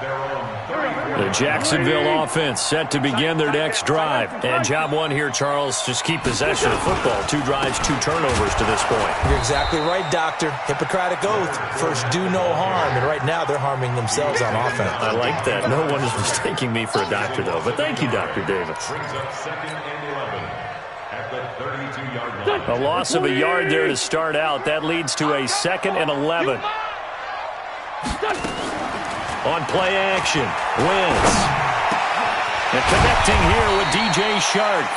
The Jacksonville offense set to begin their next drive. And job one here, Charles, just keep possession of football. 2 drives, 2 turnovers to this point. You're exactly right, Doctor. Hippocratic oath. First, do no harm. And right now, they're harming themselves on offense. I like that. No one is mistaking me for a doctor, though. But thank you, Dr. Davis. A loss of a yard there to start out. That leads to a 2nd and 11. On play action, Wentz. And connecting here with DJ Shark.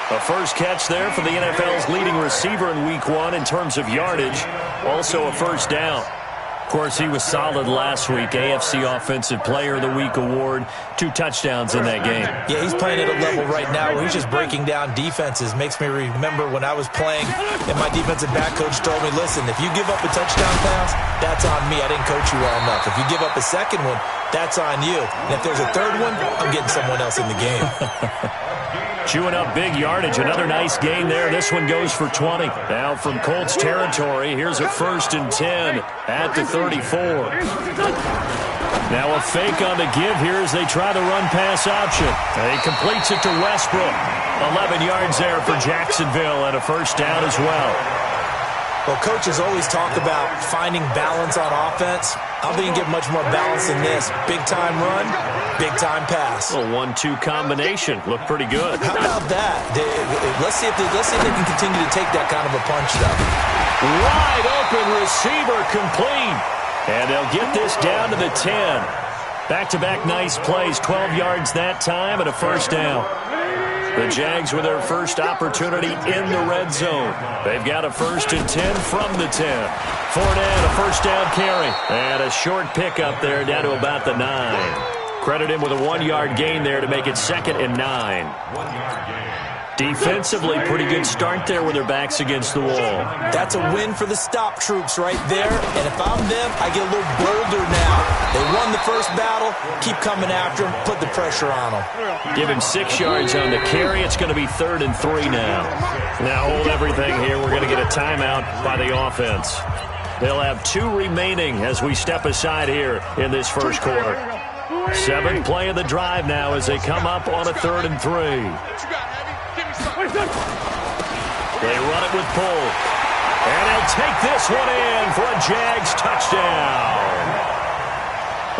A first catch there for the NFL's leading receiver in Week 1 in terms of yardage. Also a first down. Of course, he was solid last week. AFC Offensive Player of the Week award. 2 touchdowns in that game. Yeah, he's playing at a level right now where he's just breaking down defenses. Makes me remember when I was playing and my defensive back coach told me, listen, if you give up a touchdown pass, that's on me. I didn't coach you well enough. If you give up a second one, that's on you. And if there's a third one, I'm getting someone else in the game. Chewing up big yardage. Another nice gain there. This one goes for 20. Now from Colts territory, here's a 1st and 10 at the 34. Now a fake on the give here as they try the run-pass option. He completes it to Westbrook. 11 yards there for Jacksonville and a first down as well. Well, coaches always talk about finding balance on offense. I don't think you get much more balance than this. Big-time run, big-time pass. A 1-2 combination. Looked pretty good. How about that? Let's see if they can continue to take that kind of a punch, though. Wide open receiver complete. And they'll get this down to the 10. Back-to-back nice plays. 12 yards that time and a first down. The Jags with their first opportunity in the red zone. They've got a 1st and 10 from the 10. Fournette, a first down carry. And a short pickup there down to about the 9. Credit him with a 1-yard gain there to make it 2nd and 9. 1-yard gain. Defensively, pretty good start there with their backs against the wall. That's a win for the stop troops right there. And if I'm them, I get a little bolder now. They won the first battle. Keep coming after them. Put the pressure on them. Give him 6 yards on the carry. It's going to be 3rd and 3 now. Now hold everything here. We're going to get a timeout by the offense. They'll have 2 remaining as we step aside here in this first quarter. 7th play of the drive now as they come up on a 3rd and 3. They run it with Polk. And they'll take this one in for a Jags touchdown.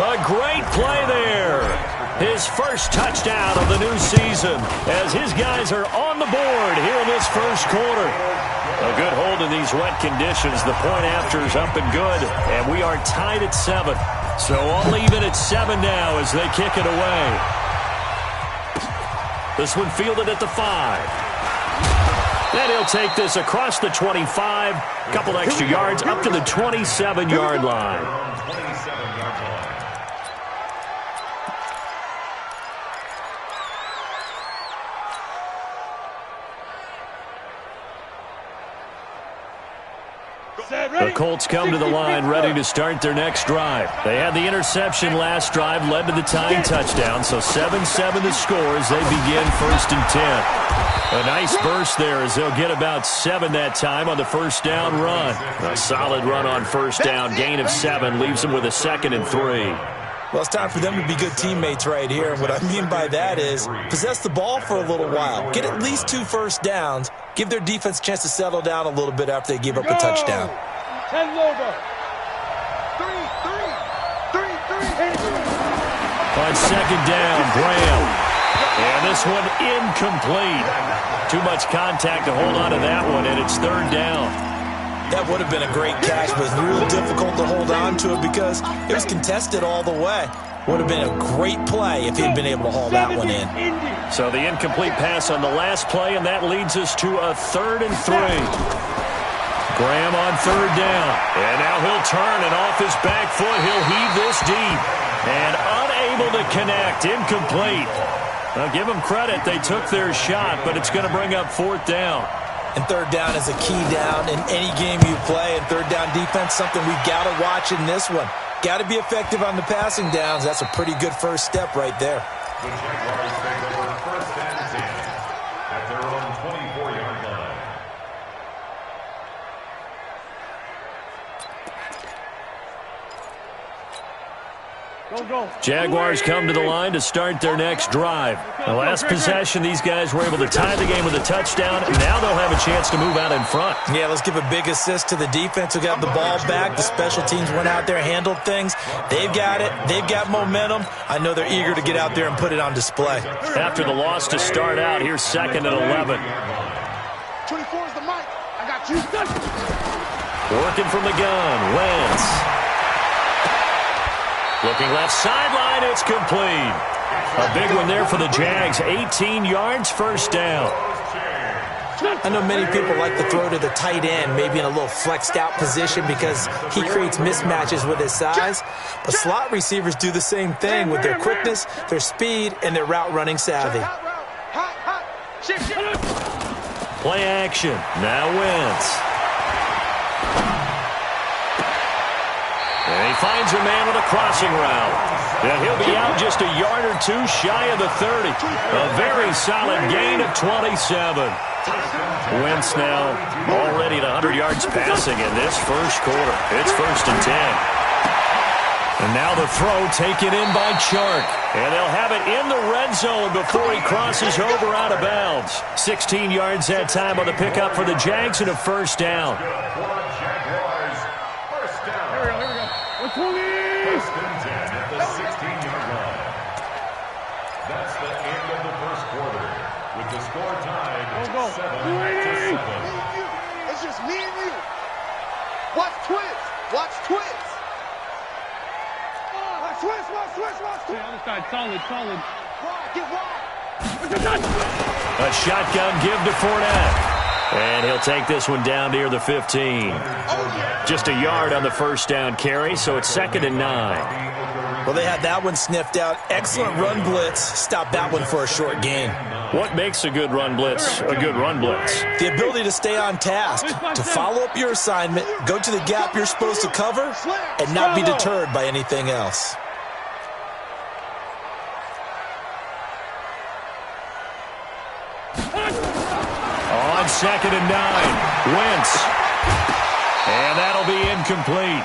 A great play there. His first touchdown of the new season as his guys are on the board here in this first quarter. A good hold in these wet conditions. The point after is up and good. And we are tied at 7. So all even at 7 now as they kick it away. This one fielded at the 5. And he'll take this across the 25. Couple extra yards up to the 27-yard line. The Colts come to the line ready to start their next drive. They had the interception last drive, led to the tying touchdown, so 7-7 the score as they begin 1st and 10. A nice burst there as they'll get about 7 that time on the first down run. A solid run on first down, gain of 7, leaves them with a 2nd and 3. Well, it's time for them to be good teammates right here. And what I mean by that is possess the ball for a little while. Get at least 2 first downs. Give their defense a chance to settle down a little bit after they give up a touchdown. 10 logo. 3. On 2nd down, Graham. And this one incomplete. Too much contact to hold on to that one, and it's 3rd down. That would have been a great catch, but it's real difficult to hold on to it because it was contested all the way. Would have been a great play if he'd been able to haul that one in. So the incomplete pass on the last play, and that leads us to a 3rd and 3. Graham on 3rd down. And now he'll turn, and off his back foot, he'll heave this deep. And unable to connect, incomplete. Now give them credit, they took their shot, but it's going to bring up 4th down. And 3rd down is a key down in any game you play. And 3rd down defense, something we've got to watch in this one. Got to be effective on the passing downs. That's a pretty good first step right there. The Jaguars take over 1st and 10 at their own 24-yard line. Jaguars come to the line to start their next drive. The last possession, these guys were able to tie the game with a touchdown, and now they'll have a chance to move out in front. Yeah, let's give a big assist to the defense who got the ball back. The special teams went out there, handled things. They've got it. They've got momentum. I know they're eager to get out there and put it on display. After the loss to start out, here's 2nd and 11. 24 is the mic. I got you. Working from the gun, Wentz. Looking left sideline, it's complete. A big one there for the Jags. 18 yards, first down. I know many people like to throw to the tight end, maybe in a little flexed out position because he creates mismatches with his size. But slot receivers do the same thing with their quickness, their speed, and their route running savvy. Play action. Now Wentz. And he finds a man with a crossing route. And he'll be out just a yard or two shy of the 30. A very solid gain of 27. Wentz now already at 100 yards passing in this first quarter. It's 1st and 10. And now the throw taken in by Chark. And they'll have it in the red zone before he crosses over out of bounds. 16 yards that time on the pickup for the Jags and a first down. First and 10 at the 16-yard line. That's the end of the first quarter, with the score tied 7-7. It's just me and you. Watch twist. Watch twist. Watch twist. Watch twist. Watch twist. Other side, solid. Wide, get wide. A shotgun give to Fournette. And he'll take this one down near the 15. Just a yard on the first down carry, so it's 2nd and 9. Well, they had that one sniffed out. Excellent run blitz. Stop that one for a short gain. What makes a good run blitz a good run blitz? The ability to stay on task, to follow up your assignment, go to the gap you're supposed to cover, and not be deterred by anything else. On 2nd and 9, Wentz. And that'll be incomplete.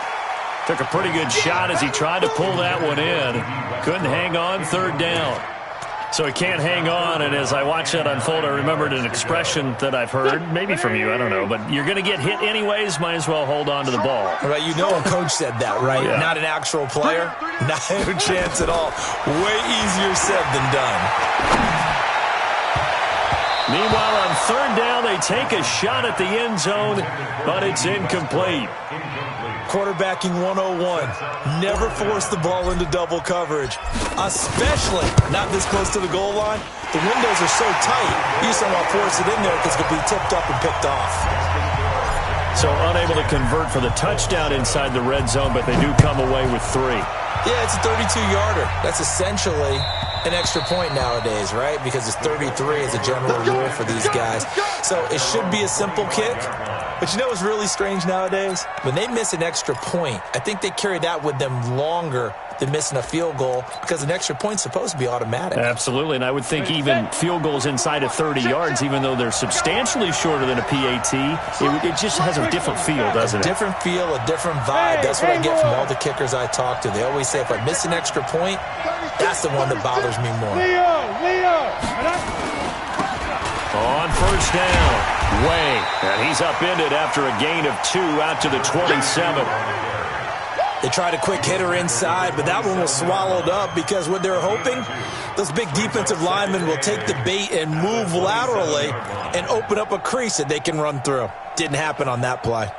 Took a pretty good shot as he tried to pull that one in. Couldn't hang on, 3rd down. So he can't hang on, and as I watched that unfold, I remembered an expression that I've heard, maybe from you, I don't know, but you're going to get hit anyways, might as well hold on to the ball. Right, you know a coach said that, right? Yeah. Not an actual player? Not a chance at all. Way easier said than done. Meanwhile, on 3rd down, they take a shot at the end zone, but it's incomplete. Quarterbacking 101. Never force the ball into double coverage, especially not this close to the goal line. The windows are so tight, you just don't want to force it in there because it could be tipped up and picked off. So unable to convert for the touchdown inside the red zone, but they do come away with 3. Yeah, it's a 32-yarder. That's essentially an extra point nowadays, right? Because it's 33 as a general rule for these guys. So it should be a simple kick. But you know what's really strange nowadays? When they miss an extra point, I think they carry that with them longer than missing a field goal because an extra point's supposed to be automatic. Absolutely, and I would think even field goals inside of 30 yards, even though they're substantially shorter than a PAT, it just has a different feel, doesn't it? A different feel, a different vibe. That's what I get from all the kickers I talk to. They always say if I miss an extra point, that's the one that bothers me more. On 1st down, Way, and he's upended after a gain of 2 out to the 27. They tried a quick hitter inside, but that one was swallowed up because what they're hoping, those big defensive linemen will take the bait and move laterally and open up a crease that they can run through. Didn't happen on that play.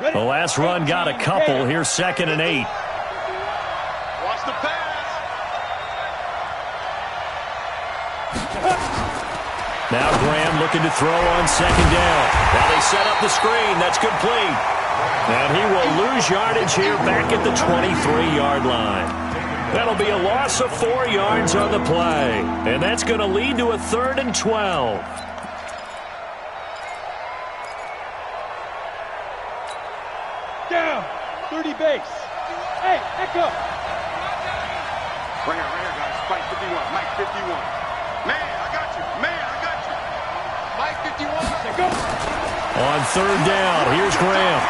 The last run got a couple. Here's 2nd and 8. Watch the pass. Now Graham looking to throw on 2nd down. Now they set up the screen. That's complete. And he will lose yardage here back at the 23-yard line. That'll be a loss of 4 yards on the play. And that's going to lead to a 3rd and 12. Down. 30 base. Hey, echo. Right here, guys. Spike 51. Mike 51. Man, I got you. Man, I got you. Mike 51. Go. On third down, here's Graham.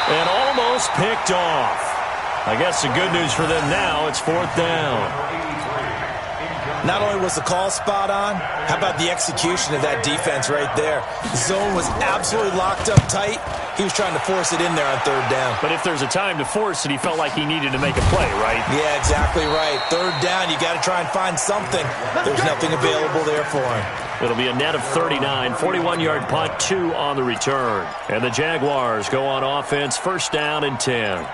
And almost picked off. I guess the good news for them now, it's fourth down. Not only was the call spot on, how about the execution of that defense right there? The zone was absolutely locked up tight. He was trying to force it in there on third down. But if there's a time to force it, he felt like he needed to make a play, right? Yeah, exactly right. Third down, you got to try and find something. There's nothing available there for him. It'll be a net of 39, 41-yard punt, 2 on the return. And the Jaguars go on offense, first down and 10.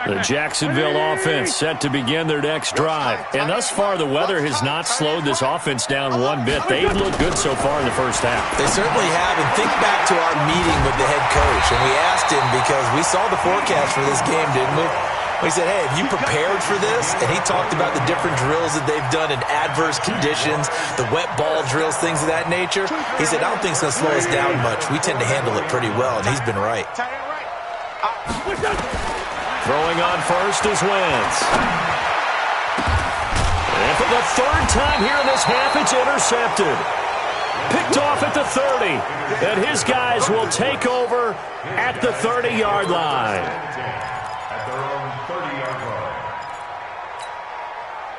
The Jacksonville offense set to begin their next drive. And thus far, the weather has not slowed this offense down one bit. They've looked good so far in the first half. They certainly have. And think back to our meeting with the head coach. And we asked him, because we saw the forecast for this game, didn't we? We said, hey, have you prepared for this? And he talked about the different drills that they've done in adverse conditions, the wet ball drills, things of that nature. He said, I don't think it's going to slow us down much. We tend to handle it pretty well, and he's been right. Throwing on first is Wentz. And for the third time here in this half, it's intercepted. Picked off at the 30. And his guys will take over at the 30-yard line. At their own 30-yard line.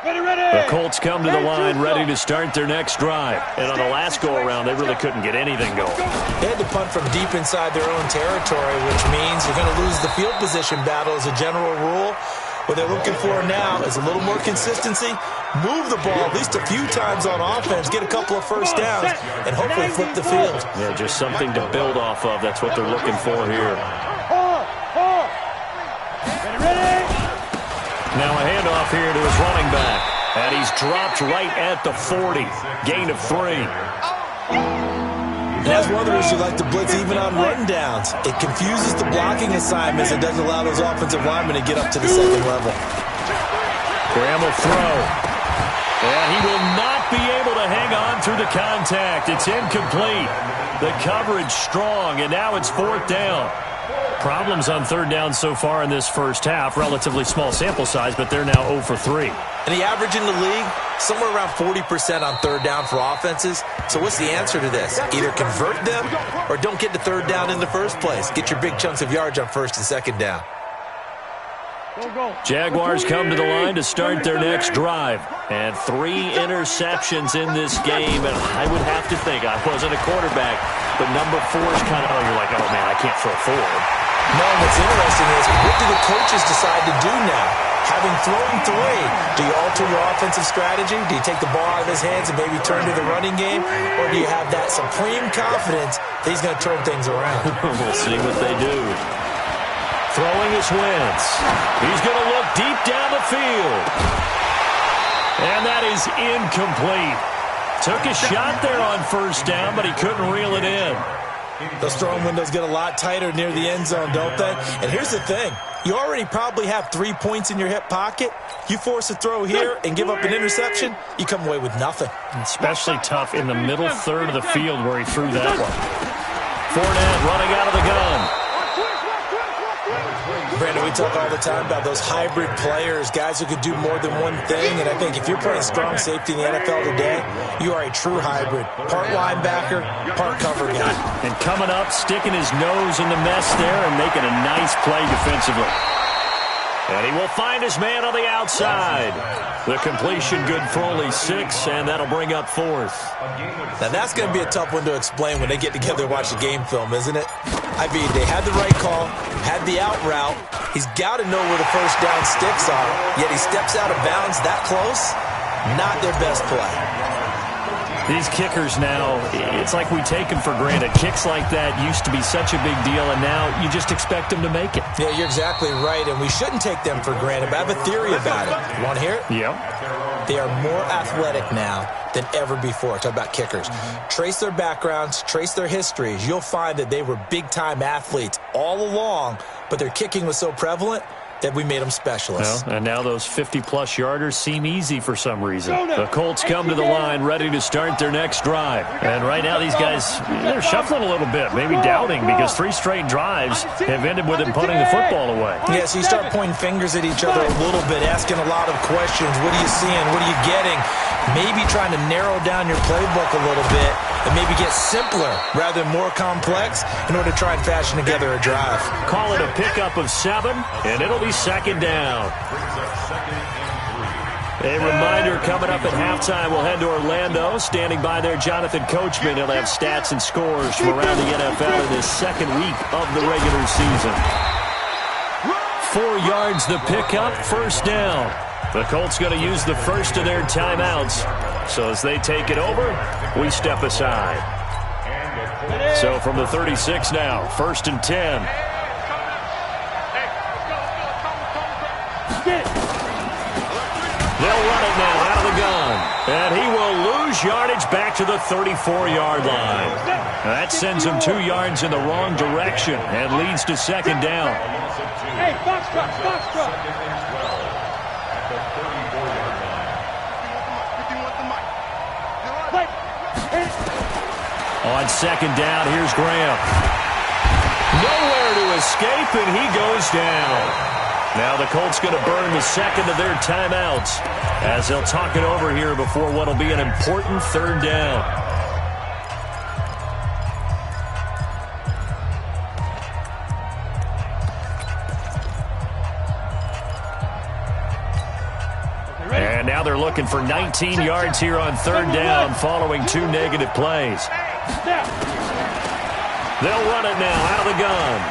The Colts come to the line ready to start their next drive. And on the last go-around, they really couldn't get anything going. They had to punt from deep inside their own territory, which means you're going to lose the field position battle as a general rule. What they're looking for now is a little more consistency, move the ball at least a few times on offense, get a couple of first downs, and hopefully flip the field. Yeah, just something to build off of. That's what they're looking for here. Now a handoff here to his running back. And he's dropped right at the 40. Gain of 3. And as runners, you like to blitz even on run downs. It confuses the blocking assignments and doesn't allow those offensive linemen to get up to the second level. Graham will throw. And he will not be able to hang on through the contact. It's incomplete. The coverage strong, and now it's fourth down. Problems on third down so far in this first half. Relatively small sample size, but they're now 0 for 3. And the average in the league, somewhere around 40% on third down for offenses. So what's the answer to this? Either convert them or don't get to third down in the first place. Get your big chunks of yards on first and second down. Jaguars come to the line to start their next drive. And 3 interceptions in this game. And I would have to think, I wasn't a quarterback, but number 4 is kind of, you're like, oh, man, I can't throw forward. No, what's interesting is, what do the coaches decide to do now? Having thrown 3, do you alter your offensive strategy? Do you take the ball out of his hands and maybe turn to the running game? Or do you have that supreme confidence that he's going to turn things around? We'll see what they do. Throwing is Wentz. He's going to look deep down the field. And that is incomplete. Took a shot there on first down, but he couldn't reel it in. Those throwing windows get a lot tighter near the end zone, don't they? And here's the thing. You already probably have 3 points in your hip pocket. You force a throw here and give up an interception, you come away with nothing. Especially tough in the middle third of the field where he threw that one. Fournette running out of the gun. Brandon, we talk all the time about those hybrid players, guys who could do more than one thing, and I think if you're playing strong safety in the NFL today, you are a true hybrid. Part linebacker, part cover guy. And coming up, sticking his nose in the mess there and making a nice play defensively. And he will find his man on the outside. The completion good for only 6, and that'll bring up 4th. Now that's going to be a tough one to explain when they get together and watch the game film, isn't it? I mean, they had the right call, had the out route. He's got to know where the first down sticks are, yet he steps out of bounds that close. Not their best play. These kickers now, it's like we take them for granted. Kicks like that used to be such a big deal, and now you just expect them to make it. Yeah, you're exactly right, and we shouldn't take them for granted, but I have a theory about it. You want to hear it? Yeah. They are more athletic now than ever before. Talk about kickers. Trace their backgrounds, trace their histories. You'll find that they were big-time athletes all along, but their kicking was so prevalent, that we made them specialists. Well, and now those 50-plus yarders seem easy for some reason. The Colts come to the line ready to start their next drive. And right now these guys, they're shuffling a little bit, maybe doubting, because 3 straight drives have ended with them putting the football away. Yeah, so you start pointing fingers at each other a little bit, asking a lot of questions. What are you seeing? What are you getting? Maybe trying to narrow down your playbook a little bit and maybe get simpler rather than more complex in order to try and fashion together a drive. Call it a pickup of 7, and it'll be second down. A reminder coming up at halftime, we'll head to Orlando. Standing by there, Jonathan Coachman. He'll have stats and scores from around the NFL in this second week of the regular season. 4 yards the pickup, first down. The Colts going to use the first of their timeouts. So as they take it over, we step aside. So from the 36 now, 1st and 10. They'll run it now out of the gun. And he will lose yardage back to the 34-yard line. That sends him 2 yards in the wrong direction and leads to second down. Hey, box truck. On second down, here's Graham. Nowhere to escape, and he goes down. Now the Colts going to burn the second of their timeouts as they'll talk it over here before what will be an important third down. And now they're looking for 19 yards here on third down following 2 negative plays. They'll run it now out of the gun.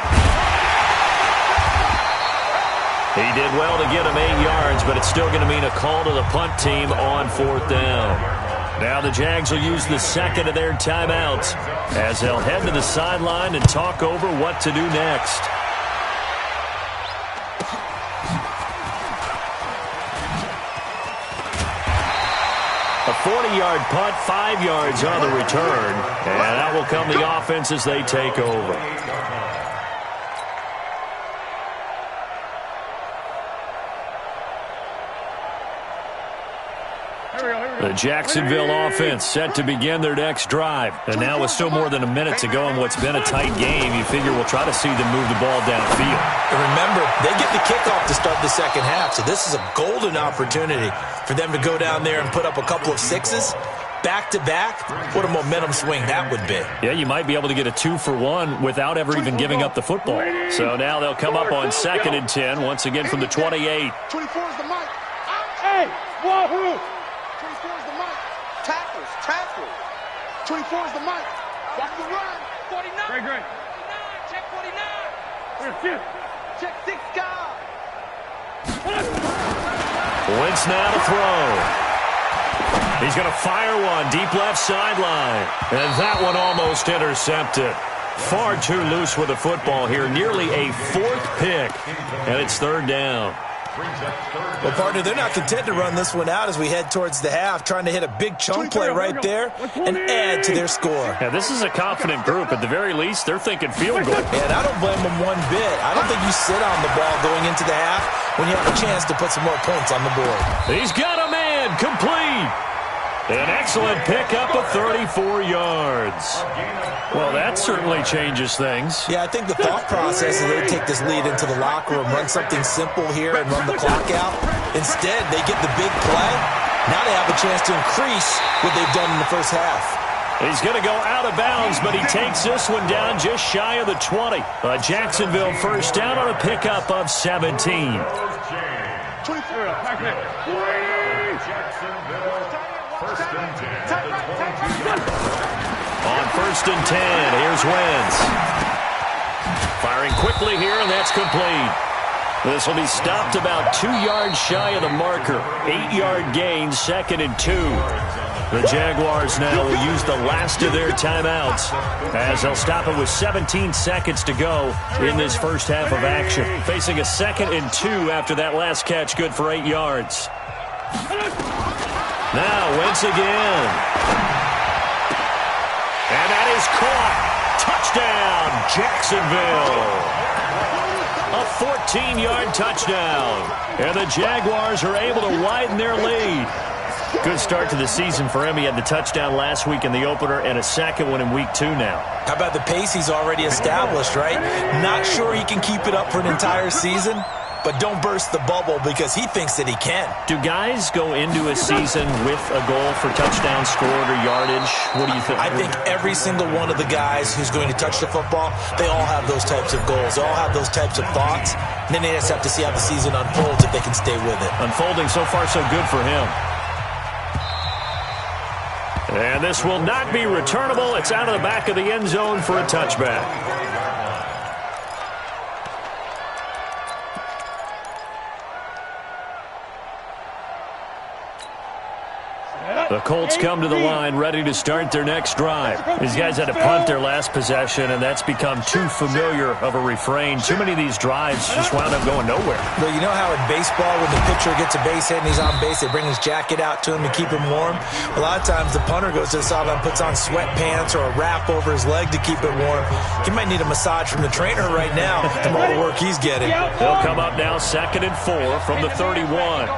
He did well to get him 8 yards, but it's still going to mean a call to the punt team on 4th down. Now the Jags will use the second of their timeouts as they'll head to the sideline and talk over what to do next. A 40-yard punt, 5 yards on the return, and out will come the offense as they take over. The Jacksonville offense set to begin their next drive. And now with still more than a minute to go in what's been a tight game, you figure we'll try to see them move the ball downfield. And remember, they get the kickoff to start the second half, so this is a golden opportunity for them to go down there and put up a couple of 6s. Back-to-back, what a momentum swing that would be. Yeah, you might be able to get a 2-for-1 without ever even giving up the football. So now they'll come up on 2nd and 10, once again from the 28. 24 is the mic. Hey, wahoo! 24 is the mic. Tackles. 24 is the mic. Watch the run. 49. Great. 49. Check 49. Check 6 guys. Wentz now to throw. He's going to fire one deep left sideline. And that one almost intercepted. Far too loose with the football here. Nearly a 4th pick. And it's 3rd down. Well, partner, they're not content to run this one out as we head towards the half, trying to hit a big chunk play right there and add to their score. Yeah, this is a confident group. At the very least, they're thinking field goal. And I don't blame them one bit. I don't think you sit on the ball going into the half when you have a chance to put some more points on the board. He's got a man complete. An excellent pickup of 34 yards. Well, that certainly changes things. Yeah, I think the thought process is they take this lead into the locker room, run something simple here and run the clock out. Instead, they get the big play. Now they have a chance to increase what they've done in the first half. He's going to go out of bounds, but he takes this one down just shy of the 20. A Jacksonville first down on a pickup of 17. 24. First and 10. On 1st and 10, here's Wentz. Firing quickly here, and that's complete. This will be stopped about 2 yards shy of the marker. 8-yard gain, 2nd and 2. The Jaguars now will use the last of their timeouts as they'll stop it with 17 seconds to go in this first half of action. Facing a 2nd and 2 after that last catch, good for 8 yards. Now, Wentz again. And that is caught. Touchdown, Jacksonville. A 14-yard touchdown. And the Jaguars are able to widen their lead. Good start to the season for him. He had the touchdown last week in the opener and a second one in week 2 now. How about the pace he's already established, right? Not sure he can keep it up for an entire season, but don't burst the bubble because he thinks that he can. Do guys go into a season with a goal for touchdown scored or yardage? What do you think? I think every single one of the guys who's going to touch the football, they all have those types of goals. They all have those types of thoughts. And then they just have to see how the season unfolds if they can stay with it. Unfolding so far so good for him. And this will not be returnable. It's out of the back of the end zone for a touchback. The Colts come to the line, ready to start their next drive. These guys had to punt their last possession, and that's become too familiar of a refrain. Too many of these drives just wound up going nowhere. Well, you know how in baseball, when the pitcher gets a base hit and he's on base, they bring his jacket out to him to keep him warm? A lot of times the punter goes to the sideline, puts on sweatpants or a wrap over his leg to keep it warm. He might need a massage from the trainer right now from all the work he's getting. They'll come up now 2nd and 4 from the 31.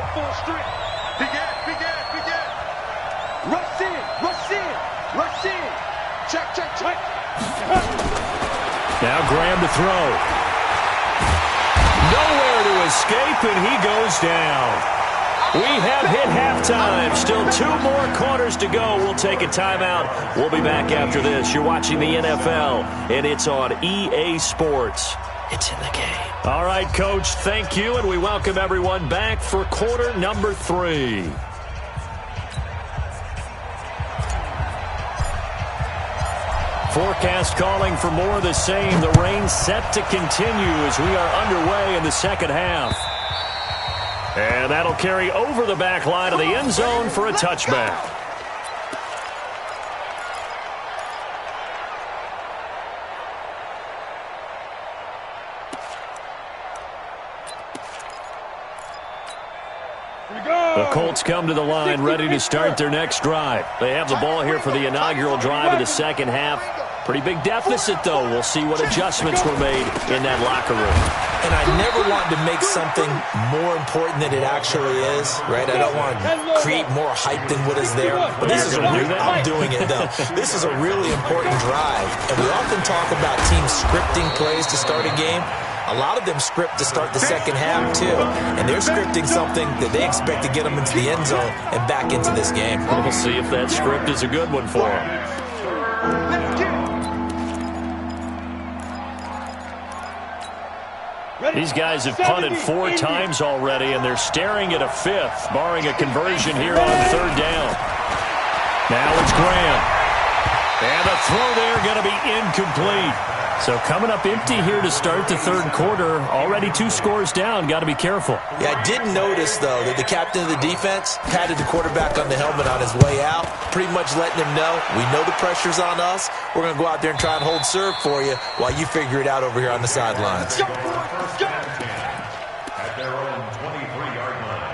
Rush in. Check. Now Graham to throw. Nowhere to escape, and he goes down. We have hit halftime. Still 2 more quarters to go. We'll take a timeout. We'll be back after this. You're watching the NFL, and it's on EA Sports. It's in the game. All right, Coach, thank you, and we welcome everyone back for quarter number 3. Forecast calling for more of the same. The rain set to continue as we are underway in the second half. And that'll carry over the back line of the end zone for a touchback. The Colts come to the line ready to start their next drive. They have the ball here for the inaugural drive of the second half. Pretty big deficit, though. We'll see what adjustments were made in that locker room. And I never want to make something more important than it actually is, right? I don't want to create more hype than what is there. But this is I'm doing it, though. This is a really important drive. And we often talk about teams scripting plays to start a game. A lot of them script to start the second half, too. And they're scripting something that they expect to get them into the end zone and back into this game. We'll see if that script is a good one for them. These guys have punted 4 times already, and they're staring at a 5th, barring a conversion here on 3rd down. Now it's Graham. And the throw there going to be incomplete. So coming up empty here to start the 3rd quarter. Already 2 scores down. Got to be careful. Yeah, I did notice, though, that the captain of the defense patted the quarterback on the helmet on his way out, pretty much letting him know, we know the pressure's on us. We're going to go out there and try and hold serve for you while you figure it out over here on the sidelines. At their own 23-yard line.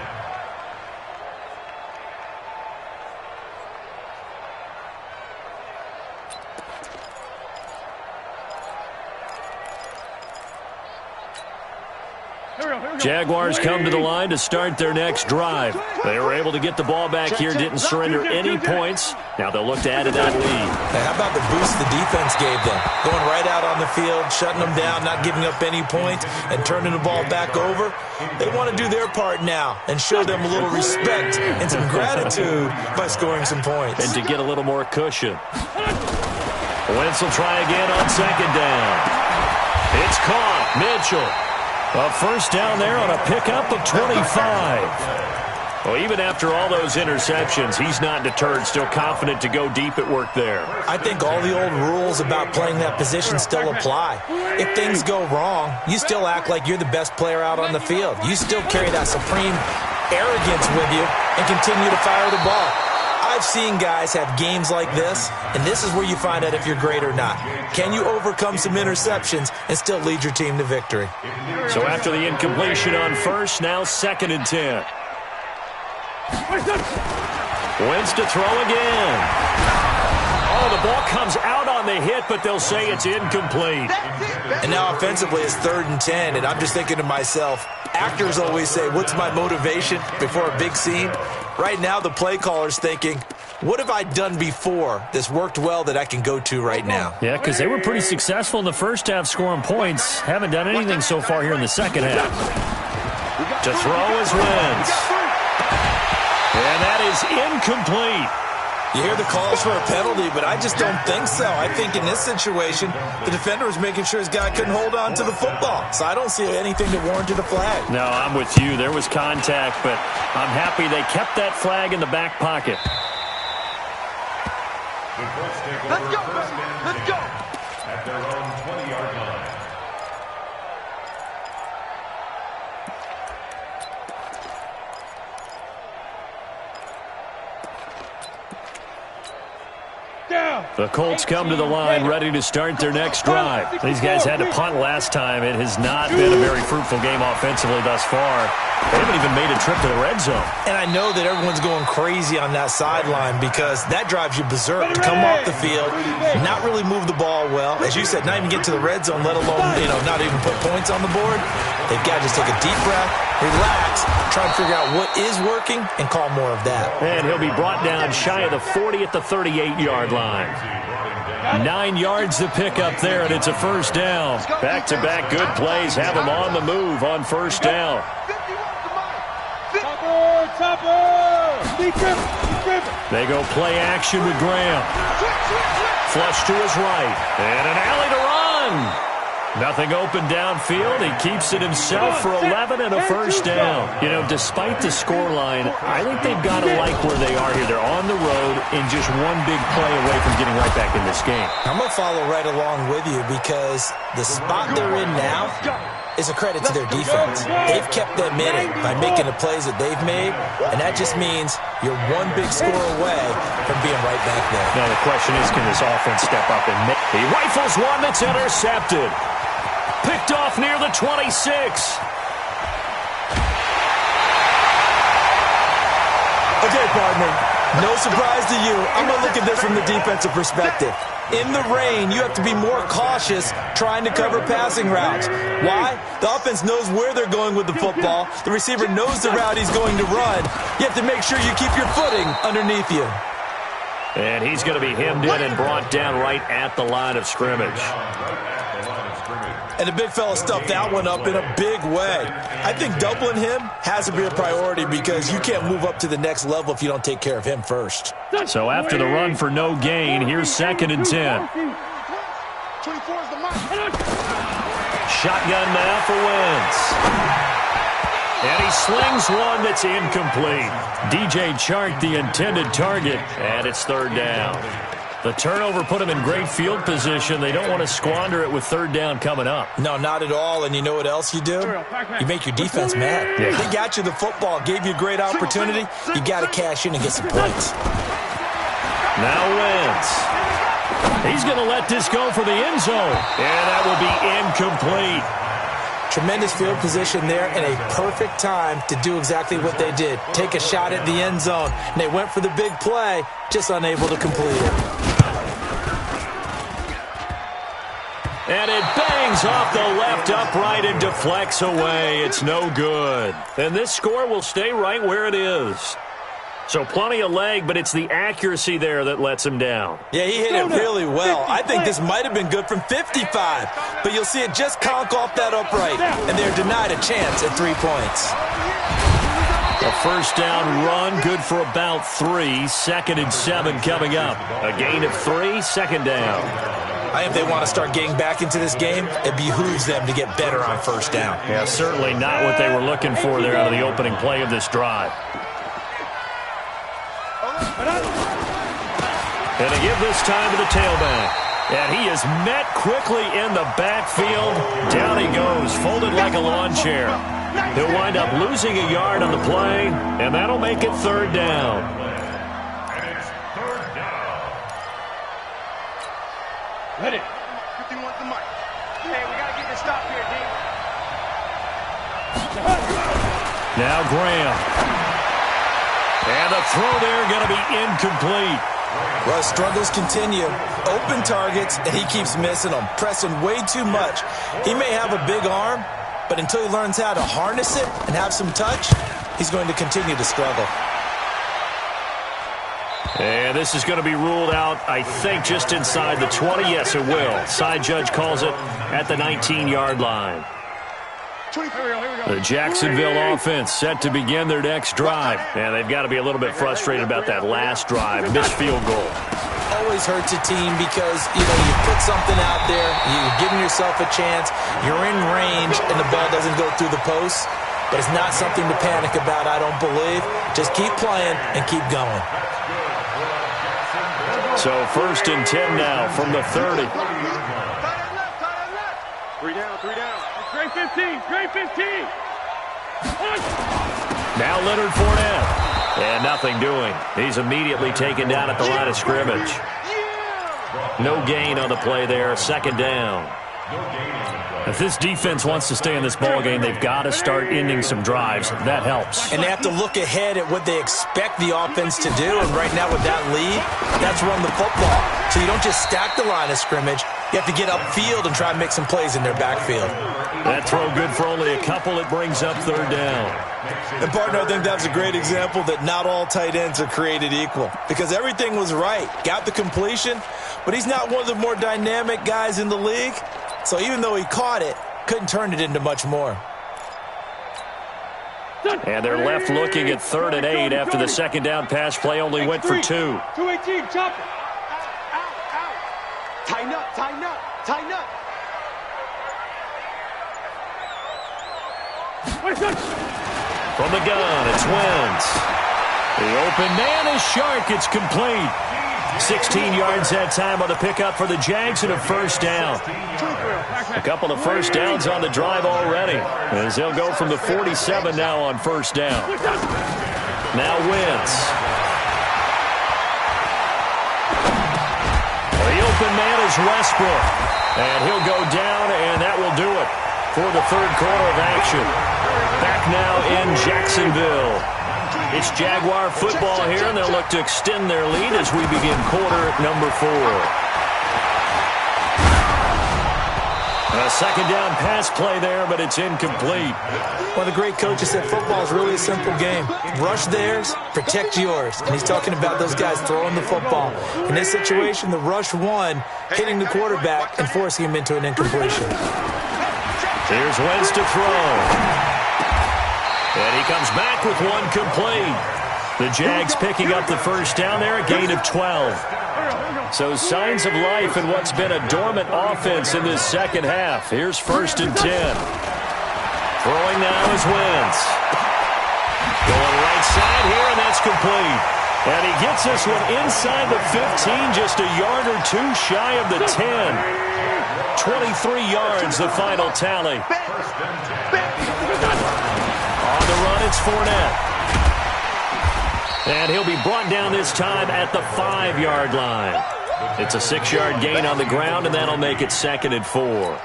Jaguars come to the line to start their next drive. They were able to get the ball back here, didn't surrender any points. Now they'll look to add to that lead. Hey, how about the boost the defense gave them? Going right out on the field, shutting them down, not giving up any points, and turning the ball back over. They want to do their part now and show them a little respect and some gratitude by scoring some points. And to get a little more cushion. Wentz will try again on 2nd down. It's caught. Mitchell. A 1st down there on a pickup of 25. Well, even after all those interceptions, he's not deterred, still confident to go deep at work there. I think all the old rules about playing that position still apply. If things go wrong, you still act like you're the best player out on the field. You still carry that supreme arrogance with you and continue to fire the ball. I've seen guys have games like this, and this is where you find out if you're great or not. Can you overcome some interceptions and still lead your team to victory? So after the incompletion on 1st, now 2nd and 10. Wentz to throw again. Oh, the ball comes out on the hit, but they'll say it's incomplete. And now offensively it's 3rd and 10, and I'm just thinking to myself, actors always say, what's my motivation before a big scene? Right now the play caller's thinking, what have I done before that's worked well that I can go to right now? Yeah, because they were pretty successful in the first half scoring points. Haven't done anything so far here in the second half. To throw is Wentz. And that is incomplete. You hear the calls for a penalty, but I just don't think so. I think in this situation, the defender was making sure his guy couldn't hold on to the football. So I don't see anything that warranted a flag. No, I'm with you. There was contact, but I'm happy they kept that flag in the back pocket. Let's go, baby. Let's go. At their own 20-yard line. The Colts come to the line ready to start their next drive. These guys had to punt last time. It has not been a very fruitful game offensively thus far. They haven't even made a trip to the red zone. And I know that everyone's going crazy on that sideline because that drives you berserk to come off the field, not really move the ball well. As you said, not even get to the red zone, let alone, not even put points on the board. They've got to just take a deep breath, relax, try and figure out what is working, and call more of that. And he'll be brought down shy of the 40 at the 38-yard line. 9 yards to pick up there, and it's a first down. Back-to-back good plays have them on the move on first down. They go play action with Graham. Flush to his right. And an alley to run. Nothing open downfield. He keeps it himself for 11 and a first down. Despite the scoreline, I think they've got to like where they are here. They're on the road and just one big play away from getting right back in this game. I'm going to follow right along with you because the spot they're in now is a credit to their defense. They've kept them in it by making the plays that they've made, and that just means you're one big score away from being right back there. Now the question is, can this offense step up and make? He rifles one that's intercepted. Picked off near the 26. Okay, partner, no surprise to you. I'm going to look at this from the defensive perspective. In the rain, you have to be more cautious trying to cover passing routes. Why? The offense knows where they're going with the football. The receiver knows the route he's going to run. You have to make sure you keep your footing underneath you. And he's going to be hemmed in and brought down right at the line of scrimmage. And the big fella stuffed that one up in a big way. I think doubling him has to be a priority because you can't move up to the next level if you don't take care of him first. So after the run for no gain, here's 2nd and 10. 24 is the mark. Shotgun now for Wentz. And he slings one that's incomplete. DJ Chark, the intended target, and it's 3rd down. The turnover put them in great field position. They don't want to squander it with 3rd down coming up. No, not at all. And you know what else you do? You make your defense mad. Yeah. They got you the football, gave you a great opportunity. You got to cash in and get some points. Now Wentz. He's going to let this go for the end zone. And that will be incomplete. Tremendous field position there and a perfect time to do exactly what they did. Take a shot at the end zone. And they went for the big play, just unable to complete it. And it bangs off the left upright and deflects away. It's no good. And this score will stay right where it is. So plenty of leg, but it's the accuracy there that lets him down. Yeah, he hit it really well. I think this might have been good from 55, but you'll see it just conk off that upright, and they're denied a chance at 3 points. A first down run, good for about 3. 2nd and 7 coming up. A gain of 3, 2nd down. I think if they want to start getting back into this game, it behooves them to get better on first down. Yeah, certainly not what they were looking for there out of the opening play of this drive. And they give this time to the tailback. And he is met quickly in the backfield. Down he goes, folded like a lawn chair. He'll wind up losing a yard on the play, and that'll make it 3rd down. And it's 3rd down. Let it. 51's the mark. Hey, we got to get this stop here, D. Now Graham. And the throw there going to be incomplete. Well, struggles continue. Open targets, and he keeps missing them, pressing way too much. He may have a big arm, but until he learns how to harness it and have some touch, he's going to continue to struggle. And this is going to be ruled out, I think, just inside the 20. Yes, it will. Side judge calls it at the 19-yard line. The Jacksonville offense set to begin their next drive. And they've got to be a little bit frustrated about that last drive. Missed field goal. Always hurts a team because, you put something out there, you're giving yourself a chance, you're in range, and the ball doesn't go through the posts. But it's not something to panic about, I don't believe. Just keep playing and keep going. So 1st and 10 now from the 30. 3 down. Great 15, great 15. Now Leonard Fournette. And nothing doing. He's immediately taken down at the line of scrimmage. No gain on the play there. 2nd down. If this defense wants to stay in this ballgame, they've got to start ending some drives. That helps. And they have to look ahead at what they expect the offense to do. And right now with that lead, that's run the football. So you don't just stack the line of scrimmage. You have to get upfield and try and make some plays in their backfield. That throw good for only a couple. It brings up 3rd down. And, partner, I think that's a great example that not all tight ends are created equal. Because everything was right. Got the completion, but he's not one of the more dynamic guys in the league. So even though he caught it, couldn't turn it into much more. And they're left looking at 3rd and 8 after the 2nd down pass play only went for 2. 218, chop it. Tighten up. From the gun, it's Wentz. The open man is Shark. It's complete. 16 yards that time on the pickup for the Jags and a 1st down. A couple of 1st downs on the drive already, as they'll go from the 47 now on 1st down. Now Wentz. The open man is Westbrook. And he'll go down, and that will do it for the 3rd quarter of action. Back now in Jacksonville. It's Jaguar football here, and they'll look to extend their lead as we begin quarter number 4. A 2nd down pass play there, but it's incomplete. One of the great coaches said football is really a simple game. Rush theirs, protect yours. And he's talking about those guys throwing the football. In this situation, the rush one, hitting the quarterback and forcing him into an incompletion. Here's Wentz to throw. And he comes back with one complete. The Jags picking up the 1st down there, a gain of 12. So signs of life in what's been a dormant offense in this 2nd half. Here's 1st and 10. Throwing now is Wentz. Going right side here, and that's complete. And he gets this one inside the 15, just a yard or 2 shy of the 10. 23 yards, the final tally. On the run, it's Fournette. And he'll be brought down this time at the 5-yard line. It's a 6-yard gain on the ground, and that'll make it 2nd and 4.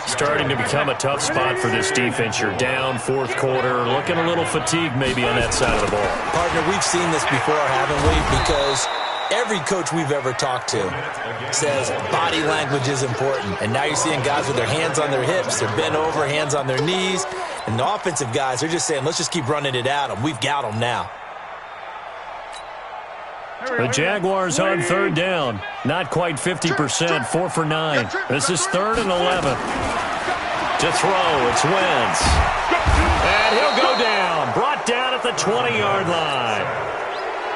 Starting to become a tough spot for this defense. You're down 4th quarter, looking a little fatigued maybe on that side of the ball. Partner, we've seen this before, haven't we? Because every coach we've ever talked to says body language is important. And now you're seeing guys with their hands on their hips, they're bent over, hands on their knees. And the offensive guys, they're just saying, let's just keep running it at them. We've got them now. The Jaguars on 3rd down. Not quite 50%, 4 for 9. This is 3rd and 11. To throw, it's Wentz. And he'll go down. Brought down at the 20-yard line.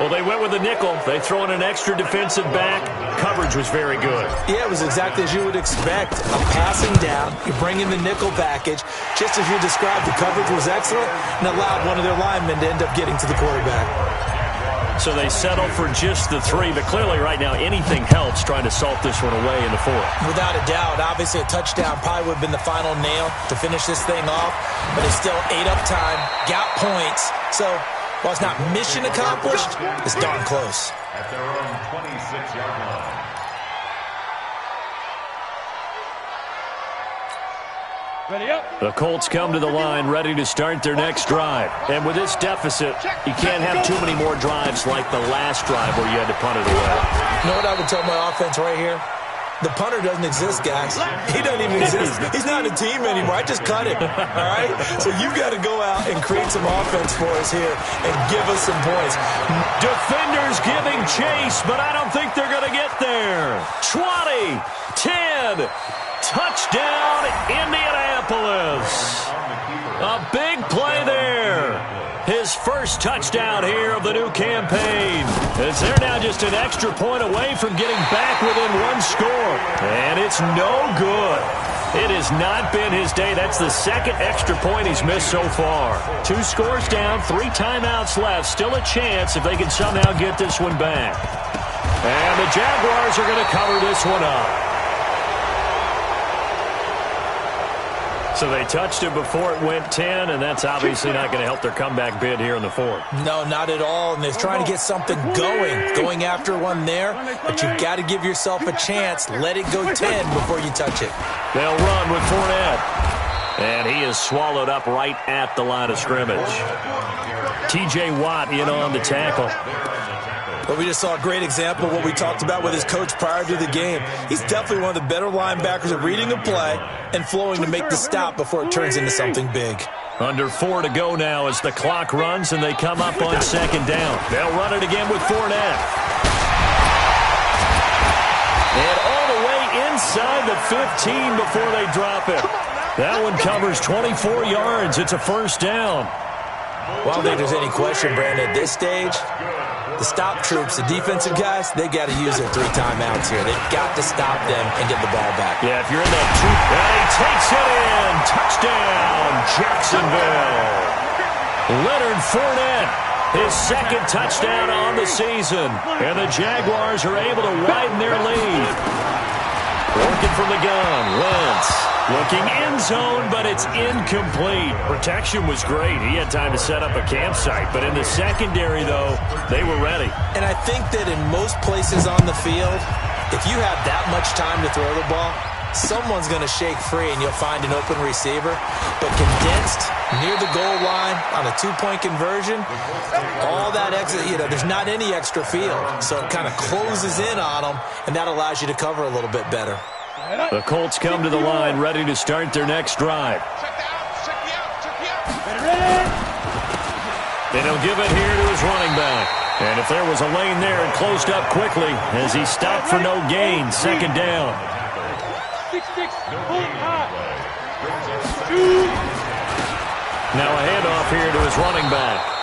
Well, they went with a nickel. They throw in an extra defensive back. Coverage was very good. Yeah, it was exactly as you would expect. A passing down. You bring in the nickel package. Just as you described, the coverage was excellent and allowed one of their linemen to end up getting to the quarterback. So they settle for just the 3, but clearly right now anything helps trying to salt this one away in the 4th. Without a doubt. Obviously a touchdown probably would have been the final nail to finish this thing off, but it's still ate up time, got points. So while it's not mission accomplished, it's darn close. At their own 26-yard line. Ready up. The Colts come to the line ready to start their next drive. And with this deficit, you can't have too many more drives like the last drive where you had to punt it away. You know what I would tell my offense right here? The punter doesn't exist, guys. He doesn't even exist. He's not a team anymore. I just cut him, all right? So you've got to go out and create some offense for us here and give us some points. Defenders giving chase, but I don't think they're going to get there. 20, 10, touchdown, Indianapolis. A big play there. His first touchdown here of the new campaign. As they're now just an extra point away from getting back within one score. And it's no good. It has not been his day. That's the second extra point he's missed so far. 2 scores down, 3 timeouts left. Still a chance if they can somehow get this one back. And the Jaguars are going to cover this one up. So they touched it before it went 10, and that's obviously not going to help their comeback bid here in the 4th. No, not at all, and they're trying to get something going after one there, but you've got to give yourself a chance. Let it go 10 before you touch it. They'll run with Fournette, and he is swallowed up right at the line of scrimmage. T.J. Watt in on the tackle. But we just saw a great example of what we talked about with his coach prior to the game. He's definitely one of the better linebackers at reading a play and flowing to make the stop before it turns into something big. Under 4 to go now as the clock runs and they come up on 2nd down. They'll run it again with Fournette. And all the way inside the 15 before they drop it. That one covers 24 yards. It's a 1st down. Well, I don't think there's any question, Brandon, at this stage. The stop troops, the defensive guys, they got to use their 3 timeouts here. They've got to stop them and get the ball back. Yeah, if you're in that 2, he takes it in. Touchdown, Jacksonville. Leonard Fournette, his 2nd touchdown on the season. And the Jaguars are able to widen their lead. Working from the gun, Wentz. Looking end zone, but it's incomplete. Protection was great. He had time to set up a campsite. But in the secondary, though, they were ready. And I think that in most places on the field, if you have that much time to throw the ball, someone's going to shake free and you'll find an open receiver. But condensed near the goal line on a 2-point conversion, all that extra, there's not any extra field. So it kind of closes in on them, and that allows you to cover a little bit better. The Colts come to the line ready to start their next drive. And he'll give it here to his running back. And if there was a lane there, it closed up quickly as he stopped for no gain. 2nd down. Now a handoff here to his running back.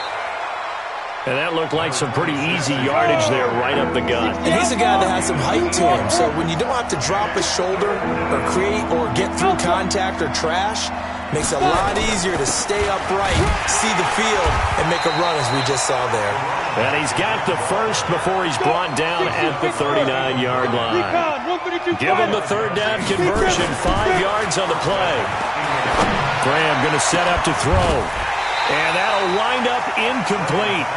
And that looked like some pretty easy yardage there right up the gut. And he's a guy that has some height to him. So when you don't have to drop a shoulder or create or get through contact or trash, makes it a lot easier to stay upright, see the field, and make a run as we just saw there. And he's got the first before he's brought down at the 39-yard line. Give him the 3rd down conversion, 5 yards on the play. Graham going to set up to throw. And that'll wind up incomplete.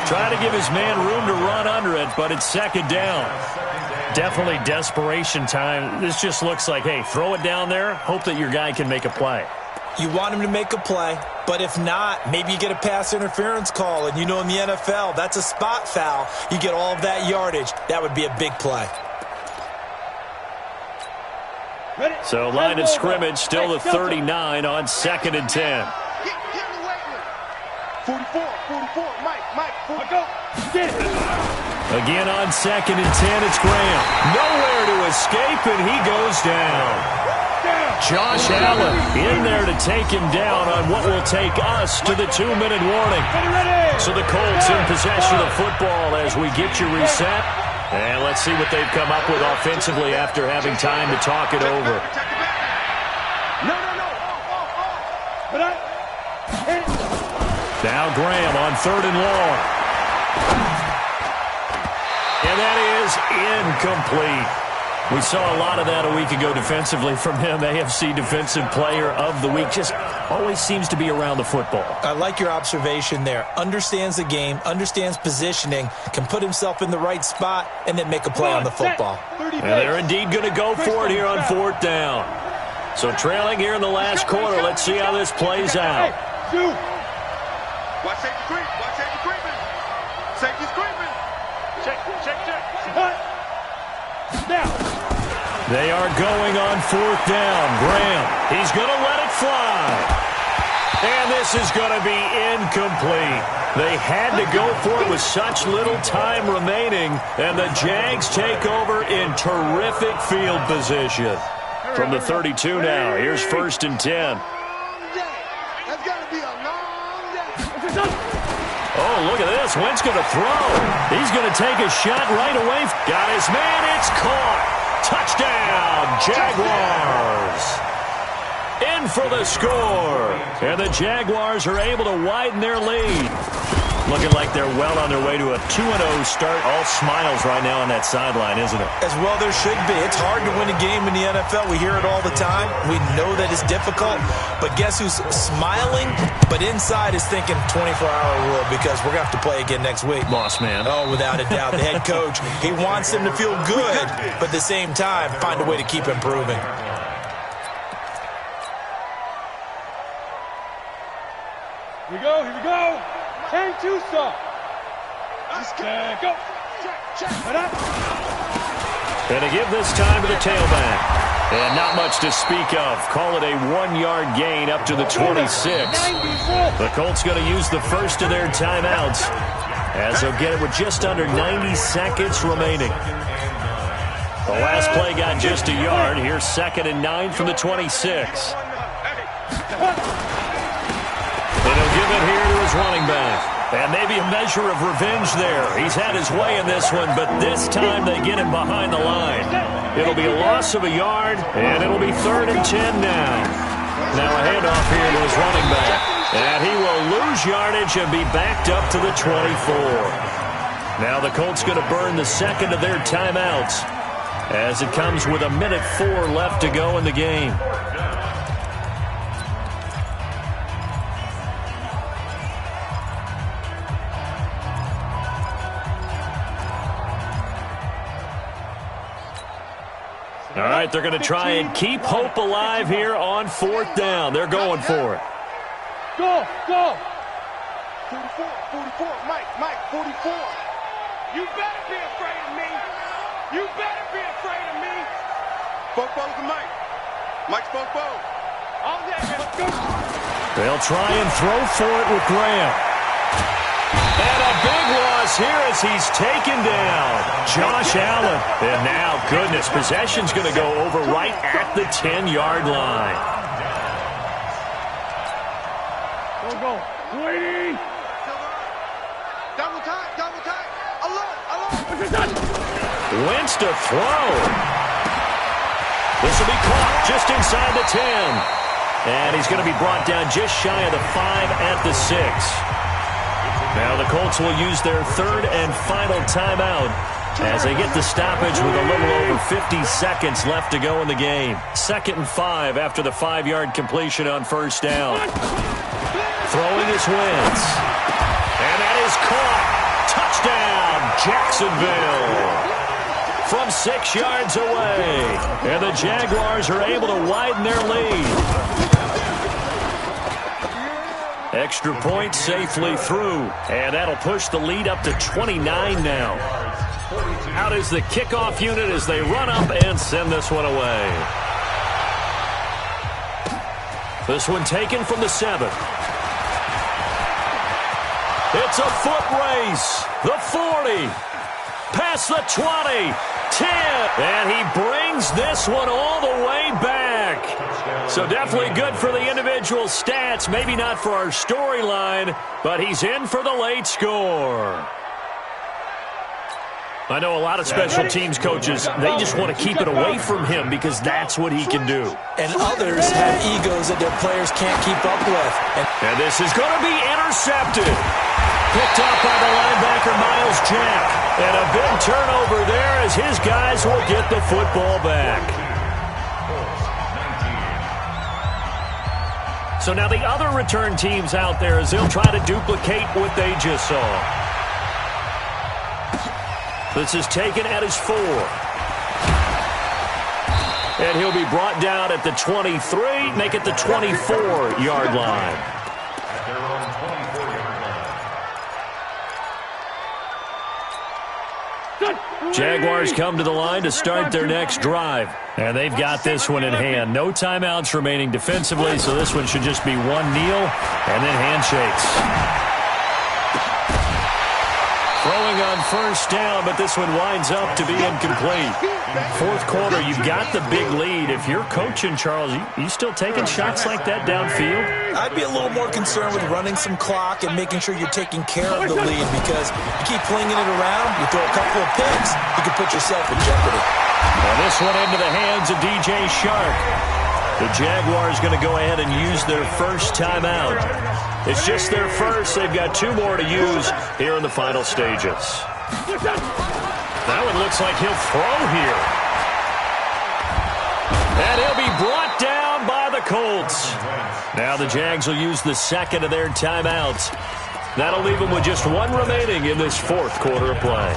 Try to give his man room to run under it, but it's 2nd down. Definitely desperation time. This just looks like, hey, throw it down there, hope that your guy can make a play. You want him to make a play, but if not, maybe you get a pass interference call, and in the NFL, that's a spot foul. You get all of that yardage. That would be a big play. So line of scrimmage, still the 39 on 2nd and 10. 44, Mike, 44. Again on 2nd and 10, it's Graham. Nowhere to escape, and he goes down. Josh Allen in there to take him down on what will take us to the 2-minute warning. So the Colts in possession of the football as we get you reset. And let's see what they've come up with offensively after having time to talk it over. Now Graham on 3rd and long. And that is incomplete. We saw a lot of that a week ago defensively from him. AFC Defensive Player of the Week. Just always seems to be around the football. I like your observation there. Understands the game, understands positioning, can put himself in the right spot, and then make a play on the football. And they're indeed going to go for it here on 4th down. So trailing here in the last quarter. Let's see how this plays out. Shoot. Watch safety creep. Watch safety creeping. Safety's creeping. Check. Now. They are going on 4th down. Graham, he's going to let it fly. And this is going to be incomplete. They had to go for it with such little time remaining, and the Jags take over in terrific field position. From the 32 now, here's 1st and 10. That's got to be a long day. Oh, look at this. Wentz going to throw. He's going to take a shot right away. Got his man. It's caught. Touchdown, Jaguars. In for the score. And the Jaguars are able to widen their lead. Looking like they're well on their way to a 2-0 start. All smiles right now on that sideline, isn't it? As well there should be. It's hard to win a game in the NFL. We hear it all the time. We know that it's difficult. But guess who's smiling? But inside is thinking 24-hour rule because we're going to have to play again next week. Boss man. Oh, without a doubt. The head coach, he wants them to feel good, but at the same time, find a way to keep improving. Here we go. 10-2 stop. Go. And to give this time to the tailback. And not much to speak of. Call it a 1-yard gain up to the 26. The Colts going to use the first of their timeouts as they'll get it with just under 90 seconds remaining. The last play got just a yard. Here's 2nd and 9 from the 26. And he'll give it here to his running back. And maybe a measure of revenge there. He's had his way in this one, but this time they get him behind the line. It'll be a loss of a yard, and it'll be 3rd and 10 now. Now a handoff here to his running back. And he will lose yardage and be backed up to the 24. Now the Colts going to burn the second of their timeouts as it comes with 1:04 left to go in the game. All right, they're going to try and keep hope alive here on 4th down. They're going for it. Go. 44, Mike, 44. You better be afraid of me. Football's to Mike. Mike's football. All day, man. Let's go. They'll try and throw for it with Graham. And a big loss here as he's taken down. Josh Allen. And now, goodness, possession's going to go over right at the 10-yard line. Go. 20. Double time. Alert. Wentz to throw. This will be caught just inside the 10. And he's going to be brought down just shy of the 5 at the 6. Now the Colts will use their 3rd and final timeout as they get the stoppage with a little over 50 seconds left to go in the game. 2nd and 5 after the 5-yard completion on 1st down. Throwing is Wentz. And that is caught. Touchdown, Jacksonville. From 6 yards away. And the Jaguars are able to widen their lead. Extra point safely through. And that'll push the lead up to 29 now. Out is the kickoff unit as they run up and send this one away. This one taken from the 7. It's a foot race. The 40. Past the 20. 10. And he brings this one all the way back. So definitely good for the individual stats. Maybe not for our storyline, but he's in for the late score. I know a lot of special teams coaches, they just want to keep it away from him because that's what he can do. And others have egos that their players can't keep up with. And this is going to be intercepted. Picked up by the linebacker, Miles Jack. And a big turnover there as his guys will get the football back. So now the other return teams out there as they'll try to duplicate what they just saw. This is taken at his 4. And And he'll be brought down at the 23, make it the 24-yard line. At their own 24-yard line. Jaguars come to the line to start their next drive. And they've got this one in hand. No timeouts remaining defensively, so this one should just be one kneel and then handshakes. Throwing on first down, but this one winds up to be incomplete. Fourth quarter, you've got the big lead. If you're coaching, Charles, you still taking shots like that downfield? I'd be a little more concerned with running some clock and making sure you're taking care of the lead, because you keep flinging it around, you throw a couple of picks, you can put yourself in jeopardy. Now this one into the hands of DJ Shark. The Jaguars going to go ahead and use their first timeout. It's just their first. They've got two more to use here in the final stages. That one looks like he'll throw here. And he'll be brought down by the Colts. Now the Jags will use the second of their timeouts. That'll leave them with just one remaining in this fourth quarter of play.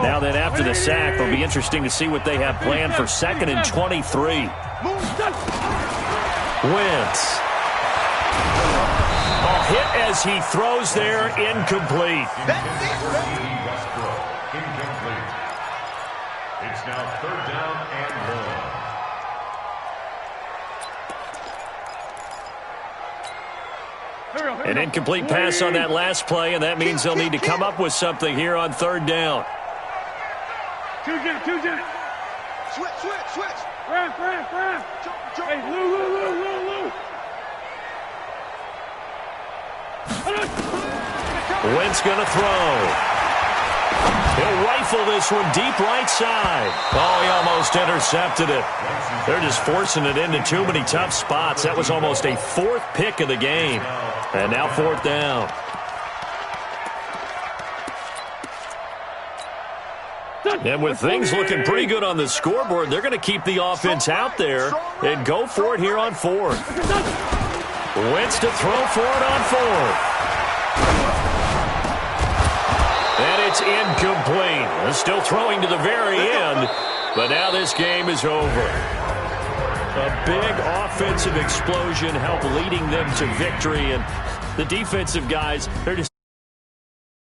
Now then, after the sack, it'll be interesting to see what they have planned for 2nd and 23. Wentz. A hit as he throws there, incomplete. Incomplete. It's now 3rd down and 1. An incomplete pass on that last play, and that means they'll need to come up with something here on 3rd down. Switch. Ram. Hey, Lou. Wentz going to throw. He'll rifle this one deep right side. Oh, he almost intercepted it. They're just forcing it into too many tough spots. That was almost a 4th pick of the game. And now 4th down. And with things looking pretty good on the scoreboard, they're going to keep the offense out there and go for it here on 4th. Wentz to throw for it on 4th. And it's incomplete. They're still throwing to the very end, but now this game is over. A big offensive explosion helped leading them to victory, and the defensive guys, they're just